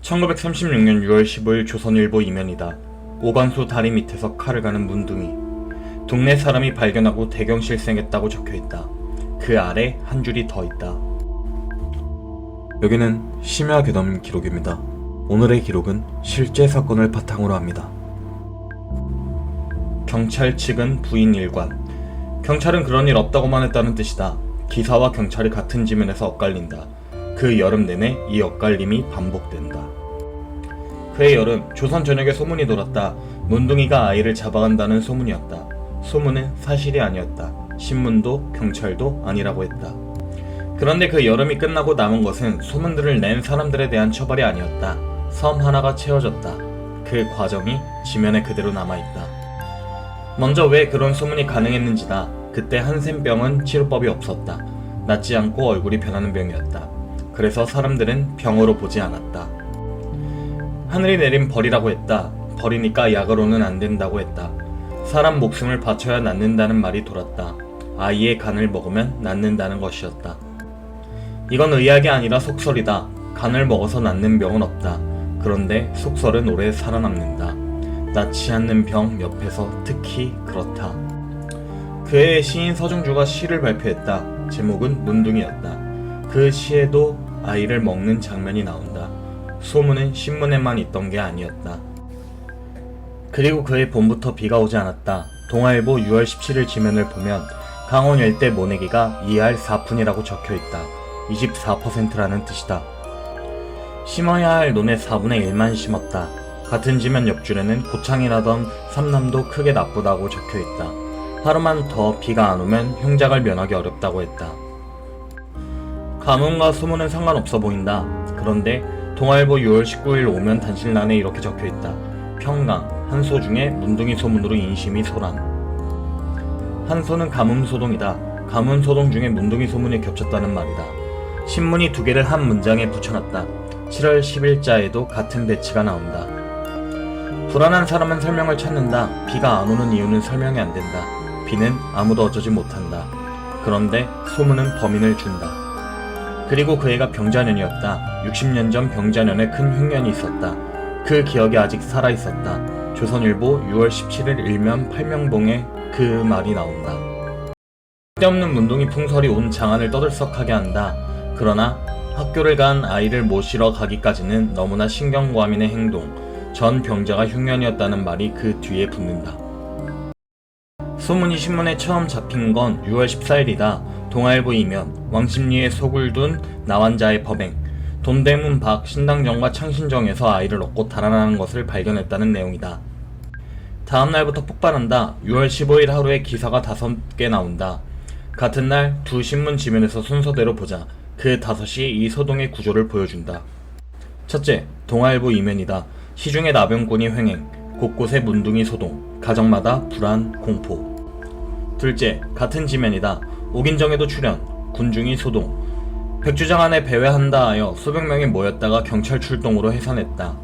1936년 6월 15일 조선일보 이면이다. 오관수 다리 밑에서 칼을 가는 문둥이. 동네 사람이 발견하고 대경실생했다고 적혀있다. 그 아래 한 줄이 더 있다. 여기는 심야 괴담 기록입니다. 오늘의 기록은 실제 사건을 바탕으로 합니다. 경찰 측은 부인 일관. 경찰은 그런 일 없다고만 했다는 뜻이다. 기사와 경찰이 같은 지면에서 엇갈린다. 그 여름 내내 이 엇갈림이 반복된다. 그해 여름 조선 전역에 소문이 돌았다. 문둥이가 아이를 잡아간다는 소문이었다. 소문은 사실이 아니었다. 신문도 경찰도 아니라고 했다. 그런데 그 여름이 끝나고 남은 것은 소문들을 낸 사람들에 대한 처벌이 아니었다. 섬 하나가 채워졌다. 그 과정이 지면에 그대로 남아있다. 먼저 왜 그런 소문이 가능했는지다. 그때 한센병은 치료법이 없었다. 낫지 않고 얼굴이 변하는 병이었다. 그래서 사람들은 병으로 보지 않았다. 하늘이 내린 벌이라고 했다. 벌이니까 약으로는 안 된다고 했다. 사람 목숨을 바쳐야 낫는다는 말이 돌았다. 아이의 간을 먹으면 낫는다는 것이었다. 이건 의학이 아니라 속설이다. 간을 먹어서 낫는 병은 없다. 그런데 속설은 오래 살아남는다. 낫지 않는 병 옆에서 특히 그렇다. 그해 시인 서중주가 시를 발표했다. 제목은 문둥이였다. 그 시에도 아이를 먹는 장면이 나온다. 소문은 신문에만 있던 게 아니었다. 그리고 그해 봄부터 비가 오지 않았다. 동아일보 6월 17일 지면을 보면 강원 일대 모내기가 2할 4푼이라고 적혀있다. 24%라는 뜻이다. 심어야 할 논의 4분의 1만 심었다. 같은 지면 옆줄에는 고창이 나던 삼남도 크게 나쁘다고 적혀있다. 하루만 더 비가 안 오면 형작을 면하기 어렵다고 했다. 가문과 소문은 상관없어 보인다. 그런데 동아일보 6월 19일 오면 단신란에 이렇게 적혀있다. 평강, 한소 중에 문둥이 소문으로 인심이 소란. 한소는 가문소동이다. 가문소동 중에 문둥이 소문이 겹쳤다는 말이다. 신문이 두 개를 한 문장에 붙여놨다. 7월 10일자에도 같은 배치가 나온다. 불안한 사람은 설명을 찾는다. 비가 안 오는 이유는 설명이 안 된다. 비는 아무도 어쩌지 못한다. 그런데 소문은 범인을 준다. 그리고 그 해가 병자년이었다. 60년 전 병자년에 큰 흉년이 있었다. 그 기억이 아직 살아있었다. 조선일보 6월 17일 일면 8명봉에 그 말이 나온다. 쓸데없는 문둥이 풍설이 온 장안을 떠들썩하게 한다. 그러나 학교를 간 아이를 모시러 가기까지는 너무나 신경과민의 행동. 전 병자가 흉년이었다는 말이 그 뒤에 붙는다. 소문이 신문에 처음 잡힌 건 6월 14일이다. 동아일보 이면 왕십리에 속을 둔 나환자의 법행. 돈대문 밖 신당정과 창신정에서 아이를 얻고 달아나는 것을 발견했다는 내용이다. 다음 날부터 폭발한다. 6월 15일 하루에 기사가 5개 나온다. 같은 날 두 신문 지면에서 순서대로 보자. 그 5이 이 소동의 구조를 보여준다. 첫째, 동아일보 이면이다. 시중의 나병꾼이 횡행, 곳곳에 문둥이 소동, 가정마다 불안, 공포. 둘째, 같은 지면이다. 옥인정에도 출연, 군중이 소동. 백주장 안에 배회한다 하여 수백 명이 모였다가 경찰 출동으로 해산했다.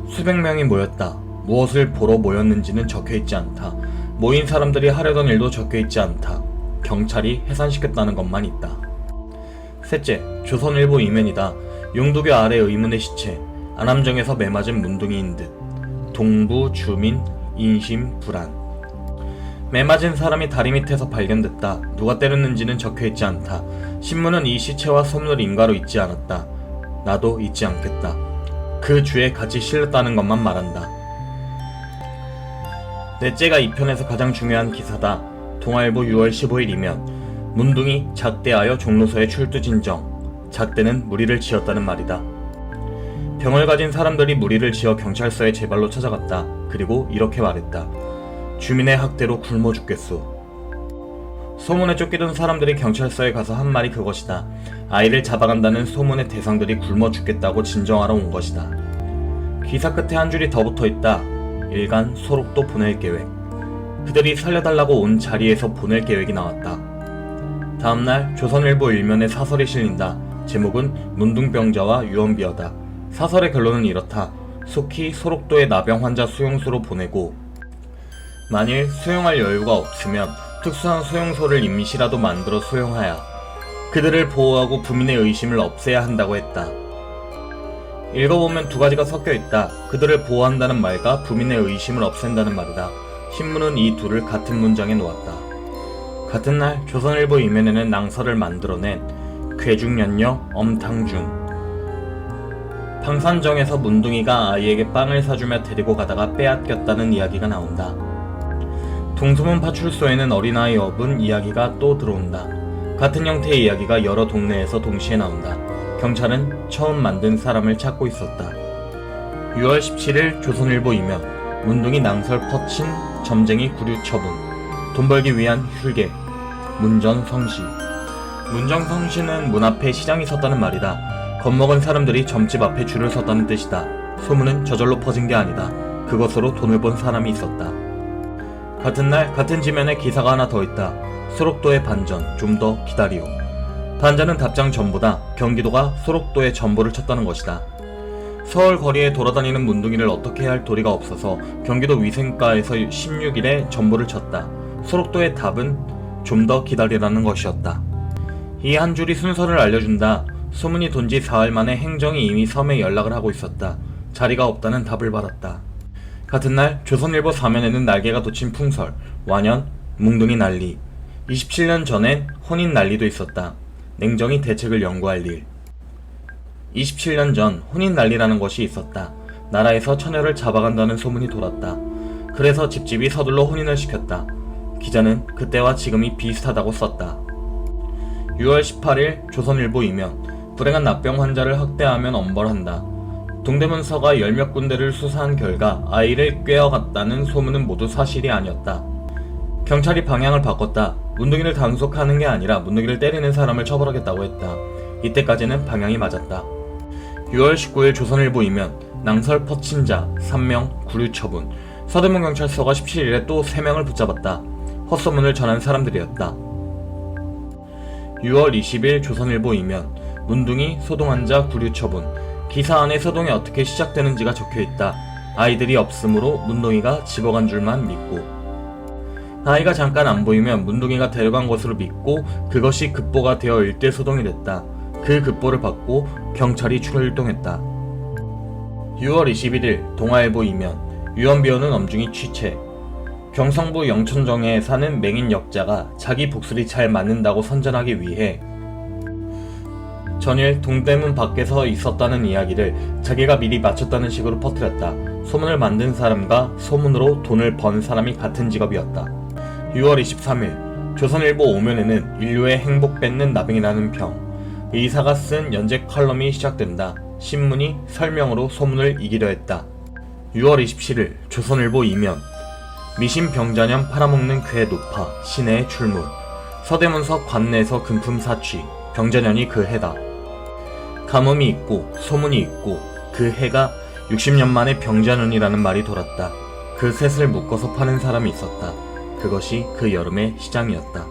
수백 명이 모였다. 무엇을 보러 모였는지는 적혀있지 않다. 모인 사람들이 하려던 일도 적혀있지 않다. 경찰이 해산시켰다는 것만 있다. 셋째, 조선일보 이면이다. 용두교 아래 의문의 시체, 안암정에서 매맞은 문둥이인 듯. 동부, 주민, 인심, 불안. 매맞은 사람이 다리 밑에서 발견됐다. 누가 때렸는지는 적혀있지 않다. 신문은 이 시체와 소문을 인과로 잊지 않았다. 나도 잊지 않겠다. 그 주에 같이 실렸다는 것만 말한다. 넷째가 이 편에서 가장 중요한 기사다. 동아일보 6월 15일이면 문둥이 작대하여 종로서에 출두 진정. 작대는 무리를 지었다는 말이다. 병을 가진 사람들이 무리를 지어 경찰서에 제 발로 찾아갔다. 그리고 이렇게 말했다. 주민의 학대로 굶어 죽겠소. 소문에 쫓기던 사람들이 경찰서에 가서 한 말이 그것이다. 아이를 잡아간다는 소문의 대상들이 굶어 죽겠다고 진정하러 온 것이다. 기사 끝에 한 줄이 더 붙어있다. 일간 소록도 보낼 계획. 그들이 살려달라고 온 자리에서 보낼 계획이 나왔다. 다음날 조선일보 일면에 사설이 실린다. 제목은 문둥병자와 유언비어다. 사설의 결론은 이렇다. 속히 소록도의 나병 환자 수용소로 보내고 만일 수용할 여유가 없으면 특수한 수용소를 임시라도 만들어 수용하여 그들을 보호하고 부민의 의심을 없애야 한다고 했다. 읽어보면 두 가지가 섞여 있다. 그들을 보호한다는 말과 부민의 의심을 없앤다는 말이다. 신문은 이 둘을 같은 문장에 놓았다. 같은 날 조선일보 이면에는 낭설을 만들어낸 괴중연녀 엄탕중. 방산정에서 문둥이가 아이에게 빵을 사주며 데리고 가다가 빼앗겼다는 이야기가 나온다. 동소문 파출소에는 어린아이 업은 이야기가 또 들어온다. 같은 형태의 이야기가 여러 동네에서 동시에 나온다. 경찰은 처음 만든 사람을 찾고 있었다. 6월 17일 조선일보 이면 문둥이 낭설 퍼친 점쟁이 구류 처분. 돈 벌기 위한 흉계. 문전성시. 문전성시는 문 앞에 시장이 섰다는 말이다. 겁먹은 사람들이 점집 앞에 줄을 섰다는 뜻이다. 소문은 저절로 퍼진 게 아니다. 그것으로 돈을 번 사람이 있었다. 같은 날 같은 지면에 기사가 하나 더 있다. 소록도의 반전, 좀 더 기다리오. 반전은 답장 전보다 경기도가 소록도에 전보를 쳤다는 것이다. 서울 거리에 돌아다니는 문둥이를 어떻게 해야 할 도리가 없어서 경기도 위생과에서 16일에 전보를 쳤다. 소록도의 답은 좀 더 기다리라는 것이었다. 이 한 줄이 순서를 알려준다. 소문이 돈 지 사흘 만에 행정이 이미 섬에 연락을 하고 있었다. 자리가 없다는 답을 받았다. 같은 날 조선일보 사면에는 날개가 돋친 풍설, 완연, 뭉둥이 난리. 27년 전엔 혼인 난리도 있었다. 냉정히 대책을 연구할 일. 27년 전 혼인 난리라는 것이 있었다. 나라에서 처녀를 잡아간다는 소문이 돌았다. 그래서 집집이 서둘러 혼인을 시켰다. 기자는 그때와 지금이 비슷하다고 썼다. 6월 18일 조선일보 이면 불행한 납병 환자를 학대하면 엄벌한다. 동대문서가 10몇 군데를 수사한 결과 아이를 꿰어갔다는 소문은 모두 사실이 아니었다. 경찰이 방향을 바꿨다. 문둥이를 단속하는 게 아니라 문둥이를 때리는 사람을 처벌하겠다고 했다. 이때까지는 방향이 맞았다. 6월 19일 조선일보 이면 낭설 퍼친 자 3명 구류 처분. 서대문 경찰서가 17일에 또 3명을 붙잡았다. 헛소문을 전한 사람들이었다. 6월 20일 조선일보 이면 문둥이 소동환자 구류 처분. 기사 안에 소동이 어떻게 시작되는지가 적혀있다. 아이들이 없으므로 문둥이가 집어간 줄만 믿고. 아이가 잠깐 안 보이면 문둥이가 데려간 것으로 믿고 그것이 급보가 되어 일대 소동이 됐다. 그 급보를 받고 경찰이 출동했다. 6월 21일 동아일보 이면 유언비어는 엄중히 취체. 경성부 영천정에 사는 맹인 역자가 자기 복술이 잘 맞는다고 선전하기 위해 전일 동대문 밖에서 있었다는 이야기를 자기가 미리 맞췄다는 식으로 퍼뜨렸다. 소문을 만든 사람과 소문으로 돈을 번 사람이 같은 직업이었다. 6월 23일 조선일보 오면에는 인류의 행복 뺏는 나병이라는 평. 의사가 쓴 연재 칼럼이 시작된다. 신문이 설명으로 소문을 이기려 했다. 6월 27일 조선일보 이면 미신 병자년 팔아먹는 괴 노파 시내의 출몰. 서대문서 관내에서 금품 사취. 병자년이 그 해다. 가뭄이 있고 소문이 있고 그 해가 60년 만에 병자년이라는 말이 돌았다. 그 셋을 묶어서 파는 사람이 있었다. 그것이 그 여름의 시장이었다.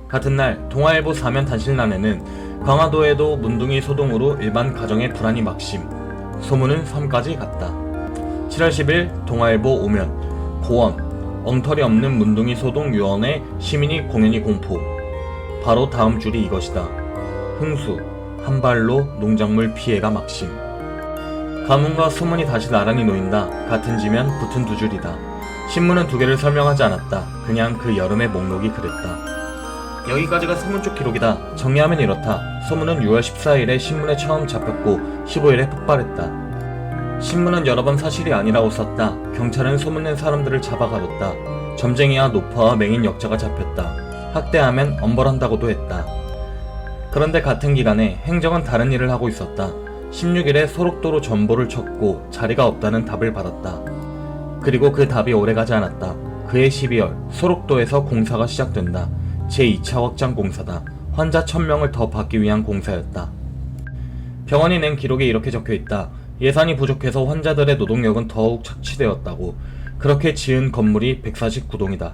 같은 날 동아일보 사면 단신란에는 강화도에도 문둥이 소동으로 일반 가정의 불안이 막심. 소문은 섬까지 갔다. 7월 10일 동아일보 오면 고원 엉터리 없는 문둥이 소동 유언에 시민이 공연히 공포. 바로 다음 줄이 이것이다. 흥수 한 발로 농작물 피해가 막심. 가뭄과 소문이 다시 나란히 놓인다. 같은 지면 붙은 두 줄이다. 신문은 두 개를 설명하지 않았다. 그냥 그 여름의 목록이 그랬다. 여기까지가 소문 쪽 기록이다. 정리하면 이렇다. 소문은 6월 14일에 신문에 처음 잡혔고 15일에 폭발했다. 신문은 여러 번 사실이 아니라고 썼다. 경찰은 소문낸 사람들을 잡아가뒀다. 점쟁이와 노파와 맹인 역자가 잡혔다. 학대하면 엄벌한다고도 했다. 그런데 같은 기간에 행정은 다른 일을 하고 있었다. 16일에 소록도로 전보를 쳤고 자리가 없다는 답을 받았다. 그리고 그 답이 오래가지 않았다. 그해 12월 소록도에서 공사가 시작된다. 제2차 확장 공사다. 환자 1000명을 더 받기 위한 공사였다. 병원이 낸 기록에 이렇게 적혀있다. 예산이 부족해서 환자들의 노동력은 더욱 착취되었다고. 그렇게 지은 건물이 149동이다.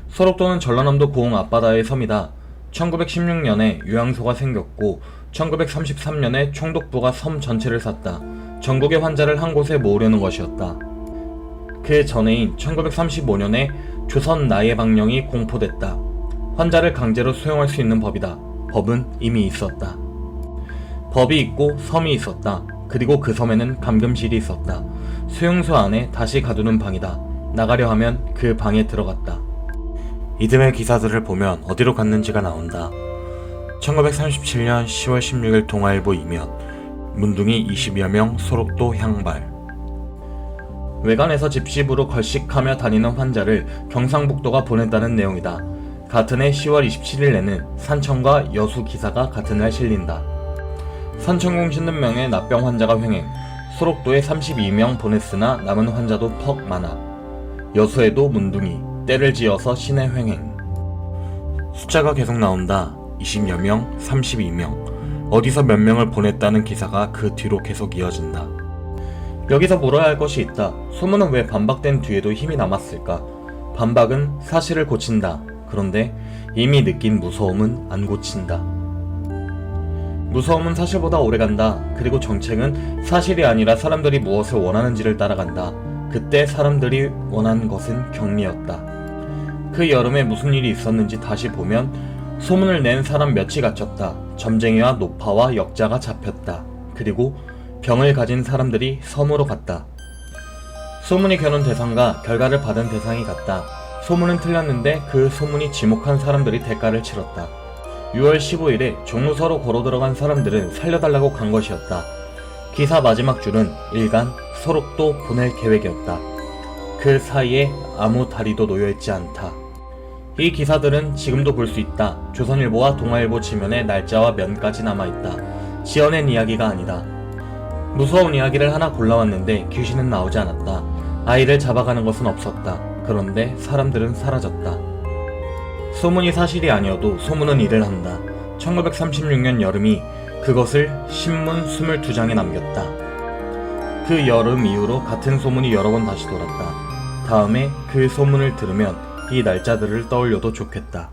소록도는 전라남도 고흥 앞바다의 섬이다. 1916년에 요양소가 생겼고 1933년에 총독부가 섬 전체를 샀다. 전국의 환자를 한 곳에 모으려는 것이었다. 그 전해인 1935년에 조선 나예방령이 공포됐다. 환자를 강제로 수용할 수 있는 법이다. 법은 이미 있었다. 법이 있고 섬이 있었다. 그리고 그 섬에는 감금실이 있었다. 수용소 안에 다시 가두는 방이다. 나가려 하면 그 방에 들어갔다. 이듬해 기사들을 보면 어디로 갔는지가 나온다. 1937년 10월 16일 동아일보 이면 문둥이 20여 명 소록도 향발. 외관에서 집집으로 걸식하며 다니는 환자를 경상북도가 보냈다는 내용이다. 같은 해 10월 27일에는 산청과 여수 기사가 같은 날 실린다. 산청공 50명의 납병 환자가 횡행, 소록도에 32명 보냈으나 남은 환자도 퍽 많아. 여수에도 문둥이, 때를 지어서 시내 횡행. 숫자가 계속 나온다. 20여 명, 32명. 어디서 몇 명을 보냈다는 기사가 그 뒤로 계속 이어진다. 여기서 물어야 할 것이 있다. 소문은 왜 반박된 뒤에도 힘이 남았을까? 반박은 사실을 고친다. 그런데 이미 느낀 무서움은 안 고친다. 무서움은 사실보다 오래간다. 그리고 정책은 사실이 아니라 사람들이 무엇을 원하는지를 따라간다. 그때 사람들이 원한 것은 격리였다. 그 여름에 무슨 일이 있었는지 다시 보면 소문을 낸 사람 몇이 갇혔다. 점쟁이와 노파와 역자가 잡혔다. 그리고 병을 가진 사람들이 섬으로 갔다. 소문이 겨눈 대상과 결과를 받은 대상이 같다. 소문은 틀렸는데 그 소문이 지목한 사람들이 대가를 치렀다. 6월 15일에 종로서로 걸어 들어간 사람들은 살려달라고 간 것이었다. 기사 마지막 줄은 일간 소록도 보낼 계획이었다. 그 사이에 아무 다리도 놓여있지 않다. 이 기사들은 지금도 볼 수 있다. 조선일보와 동아일보 지면에 날짜와 면까지 남아있다. 지어낸 이야기가 아니다. 무서운 이야기를 하나 골라왔는데 귀신은 나오지 않았다. 아이를 잡아가는 것은 없었다. 그런데 사람들은 사라졌다. 소문이 사실이 아니어도 소문은 일을 한다. 1936년 여름이 그것을 신문 22장에 남겼다. 그 여름 이후로 같은 소문이 여러 번 다시 돌았다. 다음에 그 소문을 들으면 이 날짜들을 떠올려도 좋겠다.